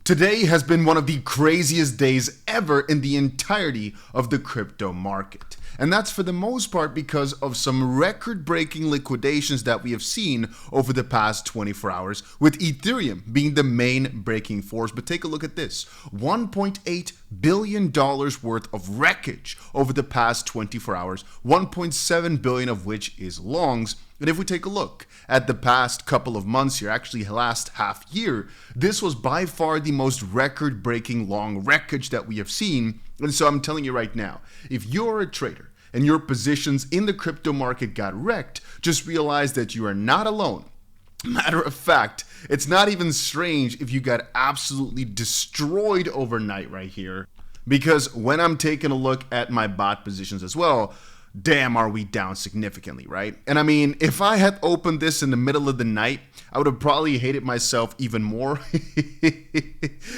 Today has been one of the craziest days ever in the entirety of the crypto market. And that's for the most part because of some record-breaking liquidations that we have seen over the past 24 hours, with Ethereum being the main breaking force. But take a look at this, $1.8 billion worth of wreckage over the past 24 hours, 1.7 billion of which is longs. And if we take a look at the past couple of months here, actually last half year, this was by far the most record-breaking long wreckage that we have seen. And so I'm telling you right now, if you're a trader and your positions in the crypto market got wrecked, just realize that you are not alone. Matter of fact, it's not even strange if you got absolutely destroyed overnight right here, because when I'm taking a look at my bot positions as well, damn, are we down significantly, right? And I mean, if I had opened this in the middle of the night, I would have probably hated myself even more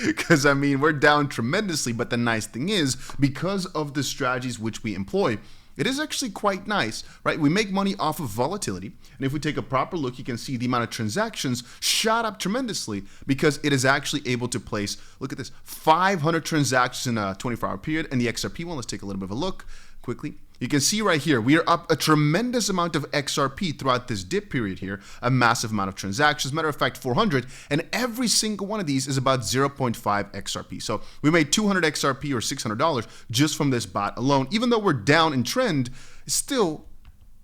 because I mean, we're down tremendously. But the nice thing is, because of the strategies which we employ, it is actually quite nice, right? We make money off of volatility. And if we take a proper look, you can see the amount of transactions shot up tremendously because it is actually able to place, look at this, 500 transactions in a 24-hour period. And the XRP one, let's take a little bit of a look quickly. You can see right here, we are up a tremendous amount of XRP throughout this dip period here, a massive amount of transactions, matter of fact, 400, and every single one of these is about 0.5 XRP. So we made 200 XRP or $600 just from this bot alone. Even though we're down in trend, still,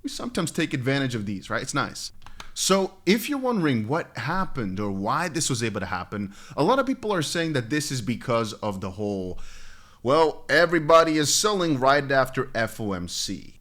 we sometimes take advantage of these, right? It's nice. So if you're wondering what happened or why this was able to happen, a lot of people are saying that this is because of the whole, well, everybody is selling right after FOMC.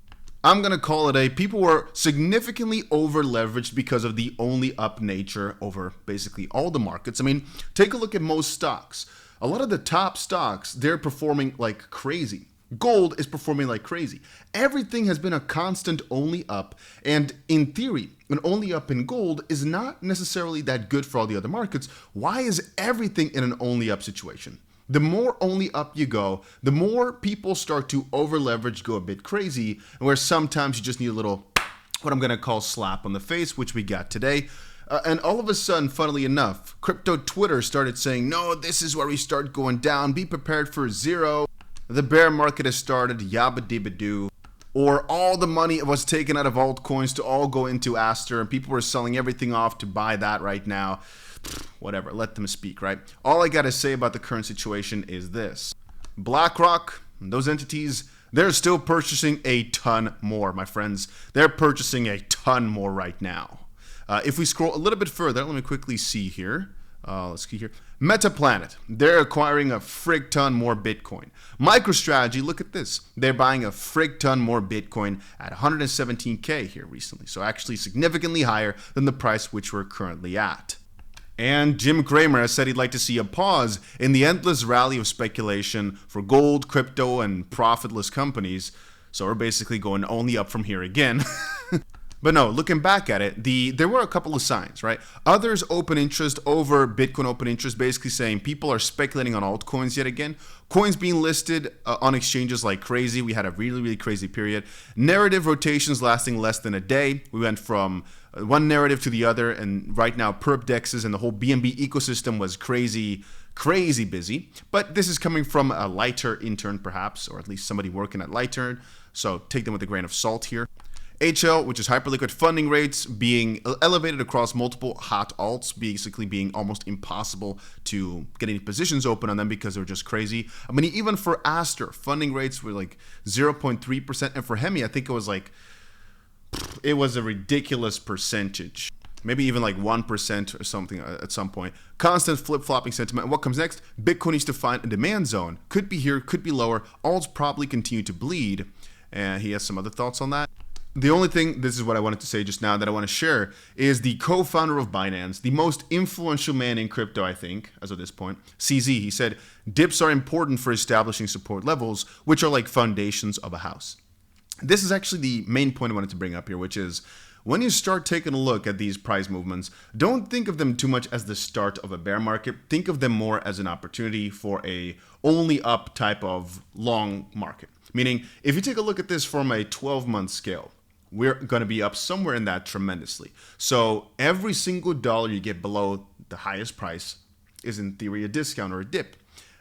I'm going to call it people were significantly over leveraged because of the only up nature over basically all the markets. I mean, take a look at most stocks. A lot of the top stocks, they're performing like crazy. Gold is performing like crazy. Everything has been a constant only up. And in theory, an only up in gold is not necessarily that good for all the other markets. Why is everything in an only up situation? The more only up you go, the more people start to over leverage, go a bit crazy, and where sometimes you just need a little, what I'm going to call slap on the face, which we got today. And all of a sudden, funnily enough, crypto Twitter started saying, no, this is where we start going down. Be prepared for zero. The bear market has started, 𝗕𝗓𝗪𝗔𝗡𝗪. Or all the money was taken out of altcoins to all go into Aster, and people were selling everything off to buy that right now. Whatever, let them speak, right? All I got to say about the current situation is this. BlackRock, those entities, they're still purchasing a ton more, my friends. They're purchasing a ton more right now. If we scroll a little bit further, let me quickly see here. Let's see here. Metaplanet, they're acquiring a frig ton more Bitcoin. MicroStrategy, look at this. They're buying a frig ton more Bitcoin at 117K here recently. So actually significantly higher than the price which we're currently at. And Jim Cramer has said he'd like to see a pause in the endless rally of speculation for gold, crypto, and profitless companies. So we're basically going only up from here again. But no, looking back at it, there were a couple of signs, right? Others open interest over Bitcoin open interest, basically saying people are speculating on altcoins yet again. Coins being listed on exchanges like crazy. We had a really, really crazy period. Narrative rotations lasting less than a day. We went from one narrative to the other, and right now perp dexes and the whole BNB ecosystem was crazy busy. But this is coming from a lighter intern perhaps, or at least somebody working at lighter. So take them with a grain of salt here. HL, which is hyperliquid funding rates, being elevated across multiple hot alts, basically being almost impossible to get any positions open on them because they're just crazy. I mean, even for Aster, funding rates were like 0.3%, and for Hemi, I think it was a ridiculous percentage. Maybe even like 1% or something at some point. Constant flip-flopping sentiment. And what comes next? Bitcoin needs to find a demand zone. Could be here, could be lower. Alts probably continue to bleed. And he has some other thoughts on that. The only thing, this is what I wanted to say just now that I want to share, is the co-founder of Binance, the most influential man in crypto, I think, as of this point, CZ, he said, dips are important for establishing support levels, which are like foundations of a house. This is actually the main point I wanted to bring up here, which is when you start taking a look at these price movements, don't think of them too much as the start of a bear market. Think of them more as an opportunity for a only up type of long market. Meaning, if you take a look at this from a 12-month scale, we're going to be up somewhere in that tremendously. So every single dollar you get below the highest price is in theory a discount or a dip.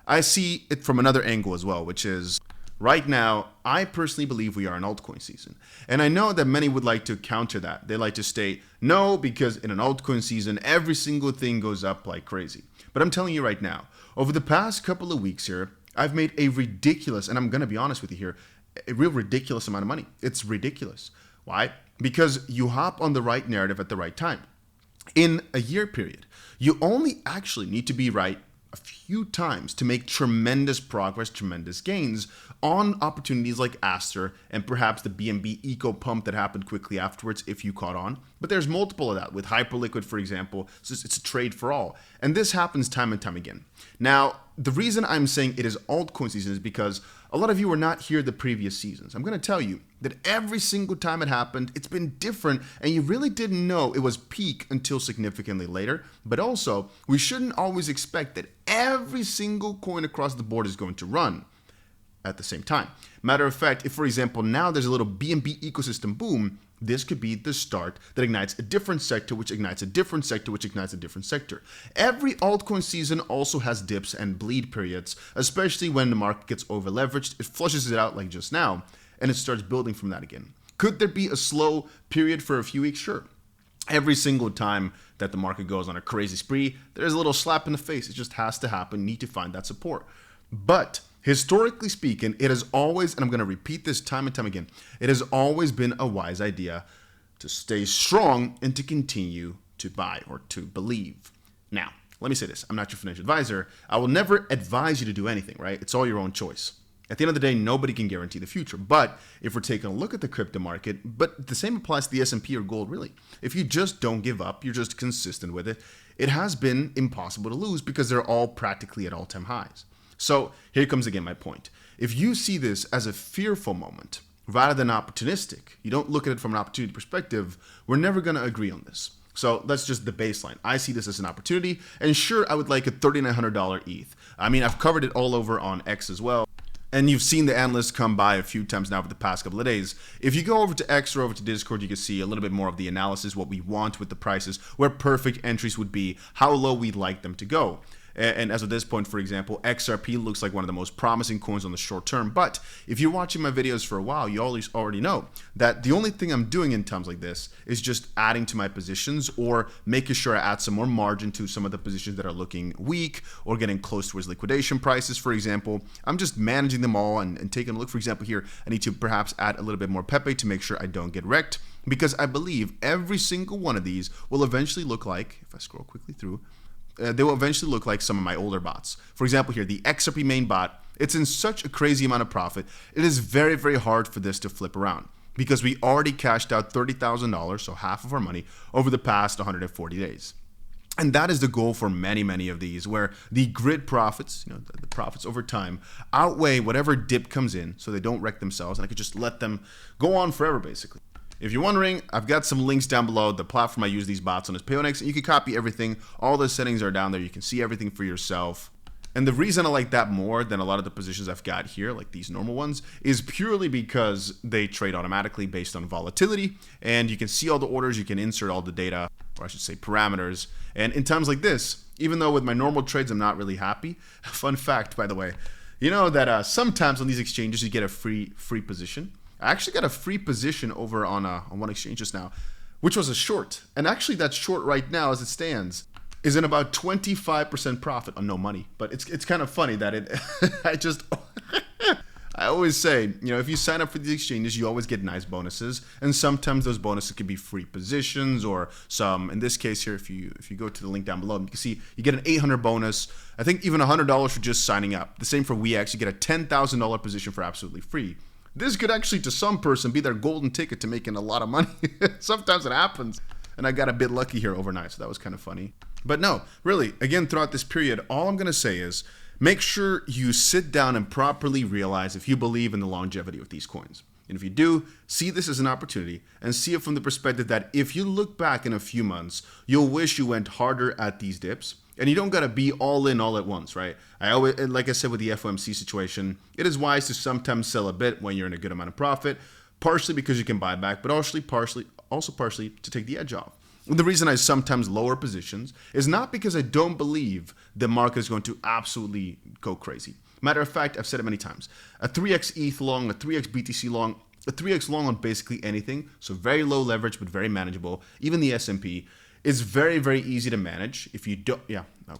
I see it from another angle as well, which is right now, I personally believe we are in altcoin season. And I know that many would like to counter that. They like to state, no, because in an altcoin season, every single thing goes up like crazy. But I'm telling you right now, over the past couple of weeks here, I've made a ridiculous, and I'm going to be honest with you here, a real ridiculous amount of money. It's ridiculous. Why? Because you hop on the right narrative at the right time. In a year period, you only actually need to be right a few times to make tremendous progress, tremendous gains on opportunities like Aster and perhaps the BNB eco pump that happened quickly afterwards if you caught on. But there's multiple of that with Hyperliquid, for example. So it's a trade for all. And this happens time and time again. Now, the reason I'm saying it is altcoin season is because a lot of you were not here the previous seasons. I'm going to tell you that every single time it happened, it's been different, and you really didn't know it was peak until significantly later. But also, we shouldn't always expect that every single coin across the board is going to run at the same time. Matter of fact, if, for example, now there's a little BNB ecosystem boom, this could be the start that ignites a different sector, which ignites a different sector, which ignites a different sector. Every altcoin season also has dips and bleed periods, especially when the market gets over leveraged. It flushes it out like just now, and it starts building from that again. Could there be a slow period for a few weeks? Sure. Every single time that the market goes on a crazy spree, there's a little slap in the face. It just has to happen. You need to find that support. But historically speaking, it has always, and I'm going to repeat this time and time again, it has always been a wise idea to stay strong and to continue to buy or to believe. Now, let me say this. I'm not your financial advisor. I will never advise you to do anything, right? It's all your own choice. At the end of the day, nobody can guarantee the future. But if we're taking a look at the crypto market, but the same applies to the S&P or gold, really. If you just don't give up, you're just consistent with it, it has been impossible to lose because they're all practically at all-time highs. So here comes again my point. If you see this as a fearful moment rather than opportunistic, you don't look at it from an opportunity perspective, we're never going to agree on this. So that's just the baseline. I see this as an opportunity, and sure, I would like a $3,900 ETH. I mean, I've covered it all over on X as well. And you've seen the analysts come by a few times now over the past couple of days. If you go over to X or over to Discord, you can see a little bit more of the analysis, what we want with the prices, where perfect entries would be, how low we'd like them to go. And as of this point, for example, XRP looks like one of the most promising coins on the short term. But if you're watching my videos for a while, you already know that the only thing I'm doing in times like this is just adding to my positions or making sure I add some more margin to some of the positions that are looking weak or getting close towards liquidation prices, for example. I'm just managing them all and taking a look. For example, here, I need to perhaps add a little bit more 𝗵𝗵𝗍 to make sure I don't get wrecked, because I believe every single one of these will eventually look like, if I scroll quickly through, they will eventually look like some of my older bots. For example, here, the XRP main bot, it's in such a crazy amount of profit. It is very, very hard for this to flip around because we already cashed out $30,000, so half of our money, over the past 140 days. And that is the goal for many, many of these, where the grid profits, the profits over time, outweigh whatever dip comes in so they don't wreck themselves, and I could just let them go on forever, basically. If you're wondering, I've got some links down below. The platform I use these bots on is Payonix, and you can copy everything. All the settings are down there. You can see everything for yourself. And the reason I like that more than a lot of the positions I've got here, like these normal ones, is purely because they trade automatically based on volatility, and you can see all the orders, you can insert all the data, or I should say parameters. And in times like this, even though with my normal trades I'm not really happy, fun fact, by the way, you know that sometimes on these exchanges you get a free position. I actually got a free position over on one exchange just now, which was a short. And actually that short right now, as it stands, is in about 25% profit on no money. But it's kind of funny that it, I always say, if you sign up for these exchanges, you always get nice bonuses. And sometimes those bonuses could be free positions or some, in this case here, if you go to the link down below, you can see you get an 800 bonus. I think even $100 for just signing up. The same for WeX, you get a $10,000 position for absolutely free. This could actually, to some person, be their golden ticket to making a lot of money. Sometimes it happens. And I got a bit lucky here overnight, so that was kind of funny. But no, really, again, throughout this period, all I'm going to say is make sure you sit down and properly realize if you believe in the longevity of these coins. And if you do, see this as an opportunity and see it from the perspective that if you look back in a few months, you'll wish you went harder at these dips. And you don't got to be all in all at once, right? I always, like I said with the FOMC situation, it is wise to sometimes sell a bit when you're in a good amount of profit, partially because you can buy back, but also partially to take the edge off. The reason I sometimes lower positions is not because I don't believe the market is going to absolutely go crazy. Matter of fact, I've said it many times. A 3x ETH long, a 3x BTC long, a 3x long on basically anything, so very low leverage but very manageable. Even the S&P is very, very easy to manage. If you don't,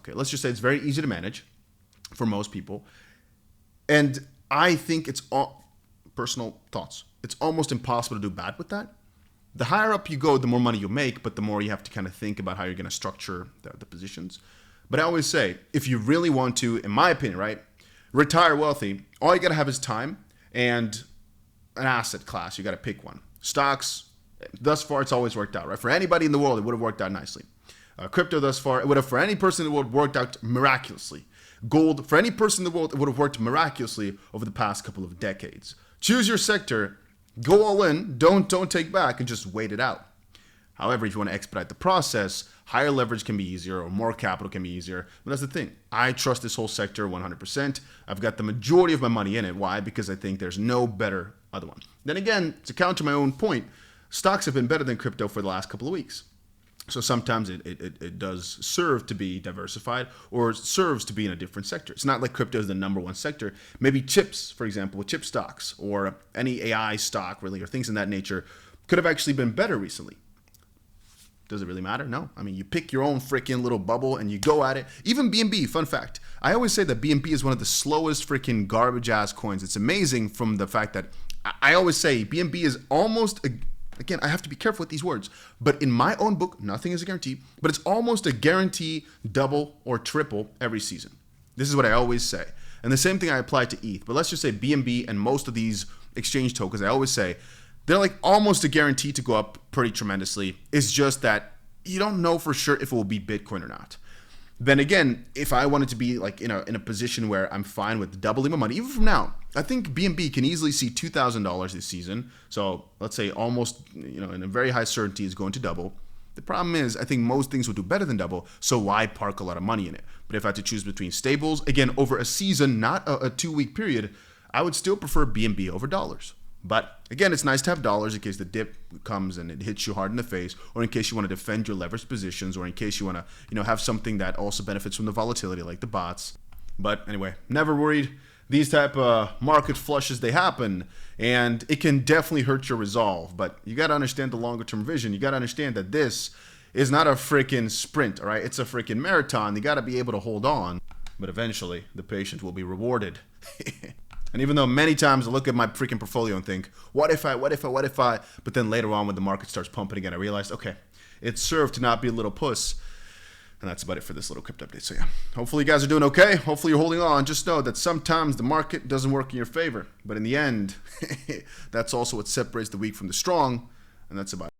let's just say it's very easy to manage for most people. And I think it's all personal thoughts. It's almost impossible to do bad with that. The higher up you go, the more money you make, but the more you have to kind of think about how you're going to structure the positions. But I always say, if you really want to, in my opinion, right, retire wealthy, all you got to have is time and an asset class. You got to pick one. Stocks, thus far, it's always worked out, right? For anybody in the world, it would have worked out nicely. Crypto, thus far, it would have, for any person in the world, worked out miraculously. Gold, for any person in the world, it would have worked miraculously over the past couple of decades. Choose your sector. Go all in, don't take back, and just wait it out. However, if you want to expedite the process, higher leverage can be easier or more capital can be easier. But that's the thing. I trust this whole sector 100%. I've got the majority of my money in it. Why? Because I think there's no better other one. Then again, to counter my own point, stocks have been better than crypto for the last couple of weeks. So sometimes it does serve to be diversified or serves to be in a different sector. It's not like crypto is the number one sector. Maybe chips, for example, with chip stocks or any AI stock really, or things in that nature could have actually been better recently. Does it really matter? No. I mean, you pick your own freaking little bubble and you go at it. Even BNB, fun fact. I always say that BNB is one of the slowest freaking garbage ass coins. It's amazing from the fact that I always say BNB is almost again, I have to be careful with these words, but in my own book, nothing is a guarantee, but it's almost a guarantee double or triple every season. This is what I always say. And the same thing I apply to ETH, but let's just say BNB and most of these exchange tokens, I always say, they're like almost a guarantee to go up pretty tremendously. It's just that you don't know for sure if it will beat Bitcoin or not. Then again, if I wanted to be like in a position where I'm fine with doubling my money, even from now, I think BNB can easily see $2,000 this season. So let's say almost, in a very high certainty is going to double. The problem is, I think most things will do better than double. So why park a lot of money in it? But if I had to choose between stables, again, over a season, not a 2-week period, I would still prefer BNB over dollars. But again, it's nice to have dollars in case the dip comes and it hits you hard in the face, or in case you want to defend your leverage positions, or in case you want to, have something that also benefits from the volatility, like the bots. But anyway, never worried. These type of market flushes, they happen, and it can definitely hurt your resolve. But you got to understand the longer term vision. You got to understand that this is not a freaking sprint, all right? It's a freaking marathon. You got to be able to hold on, but eventually the patient will be rewarded. And even though many times I look at my freaking portfolio and think, what if I, but then later on when the market starts pumping again, I realized, okay, it served to not be a little puss. And that's about it for this little crypto update. So yeah, hopefully you guys are doing okay. Hopefully you're holding on. Just know that sometimes the market doesn't work in your favor. But in the end, that's also what separates the weak from the strong. And that's about it.